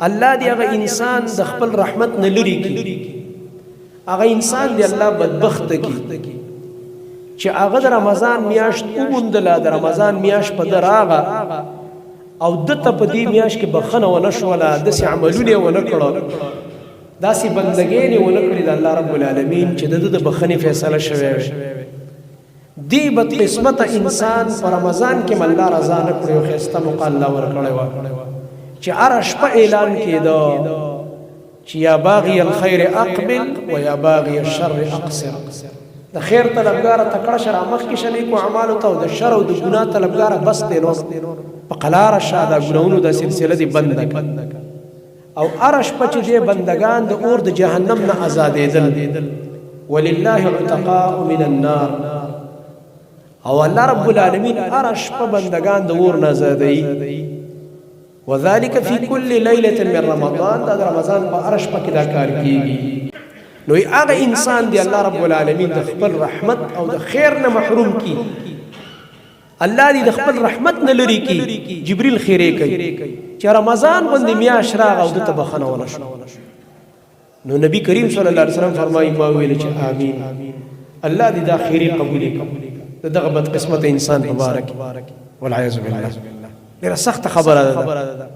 الله دی هغه انسان د خپل رحمت نه لري کی هغه انسان دی الله بدبخت کی چې هغه د رمضان میاشت وګوندله د رمضان میاشت په دراغه او دته په دې میاشت کې بخنه ونه شوله داسې عملونه ونه کړه داسې بندګۍ ونه کړې د الله رب العالمین چې د بخنې فیصله شوې دی بد قسمت انسان په رمضان کې الله رضا نه کړی او خسته موقع الله ورکړی و چې هر شپه اعلان کېده چې یا باغی الخير اقبل و یا باغی الشر اقصر د خیر طلبګار تکړه شر مخ کې شنه کو اعمال ته او د شر او د ګناه طلبګار بس دی نو په قلار شاده ګناونو د سلسله دی بند او ارش پچ دې بندگان د اور د جهنم نه آزادېدل ولله عتقاء من النار او الله رب العالمین ارش په بندگان د اور نه آزادې وذلك في كل ليله من رمضان دا رمضان په ارش په کې دا کار کیږي نو هغه انسان دی الله رب العالمین د خپل رحمت او د خیر نه محروم کی الله دې د خپل رحمت نه لري کی جبريل خیره کوي چې رمضان باندې میاشت راغ او د تبخنه ولا شو نو نبی کریم صلی الله علیه وسلم فرمایي ما ویل چې امين الله دې دا خیری قبول کړي دغه بد قسمت انسان مبارک والعیاذ بالله ډیره سخت خبره ده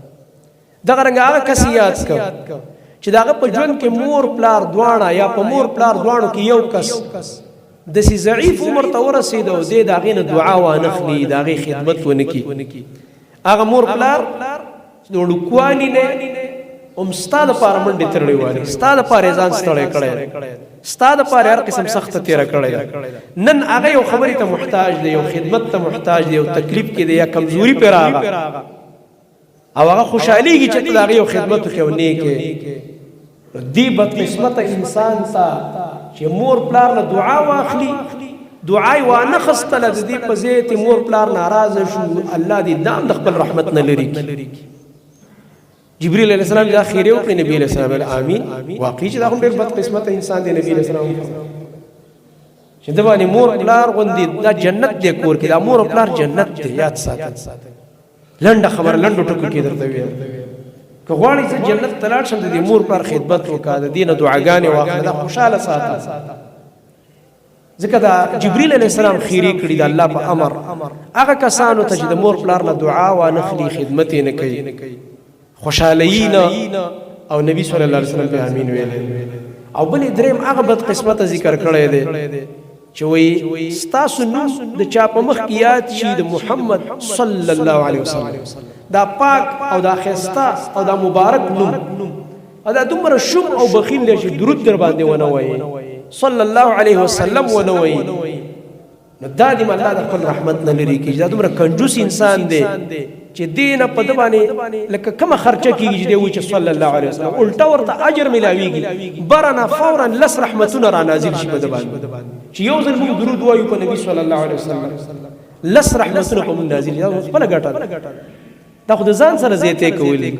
دغه رنګ هغه کسیات کو چې داغه په ژوند کې مور پلار دواړه یا په مور پلار دواړو کې یو کس د سي ضعیف عمر ته ورسېد او د داغې نه دعا وانخلي داغې خدمت ونکي هغه مور پلار د ډوکوالي نه استاد لپاره منډه ترړې واري استاد لپاره ځان ستړی کړي استاد لپاره هر قسم سخت تیر کړي نن هغه یو خبرې ته محتاج دی یو خدمت ته محتاج دی یو تکلیف کې دی یا کمزوري پر راغه او هغه خوشحاليږي چې داغه یو خدمت کوي کې دی بد قسمت انسان تا چې مور پلار له دعا واخلي دعای و نه خستله د دې په زیت مور پلار ناراضه شو الله دې دام د خپل رحمت نه لري جبريل عليه السلام دا خیره او نبی عليه السلام امين واقعي چې دا هم ډېر بد قسمت انسان دی نبی عليه السلام چې دا باندې مور پلار غوندي دا جنت دې کور کې دا مور پلار جنت دې یاد ساتي لنډه خبر لنډو ټکو کې درته ویل که غواړئ چې جنت ته لاړ شم د دې مور پلار خدمت وکړه د دې نه دعاګانې واخله دا خوشاله ساته ځکه دا جبريل عليه السلام خیری کړی د الله په امر هغه کسانو ته چې د مور پلار له دعا و نخلي خدمت نه کوي خوشالین او نبی صلی الله علیه وسلم په امین ویل او بل دریم هغه بد قسمت ذکر کړی دی چې وی ستاسو نوم د چا په مخ کې یاد شي د محمد صلی الله علیه وسلم دا پاک او دا خستا او دا مبارک نوم او دا دومره شوم او بخیل دی چې درود در باندې ونه وایي صلی الله علیه وسلم ونه وایي نو دا دې الله د خپل رحمت نه لري کې دا دومره کنجوس انسان دی چې دین په د باندې لکه کومه خرچه کیږي چې دی و چې صلی الله علیه وسلم الټا ورته اجر ملاويږي برنا فورا لس رحمتونه را نازل شي په د باندې چې یو ځل موږ درود وایو په نبی صلی الله علیه وسلم لس رحمتونه په موږ نازل یا خپل ګټه دا خو د ځان سره زیاته کوي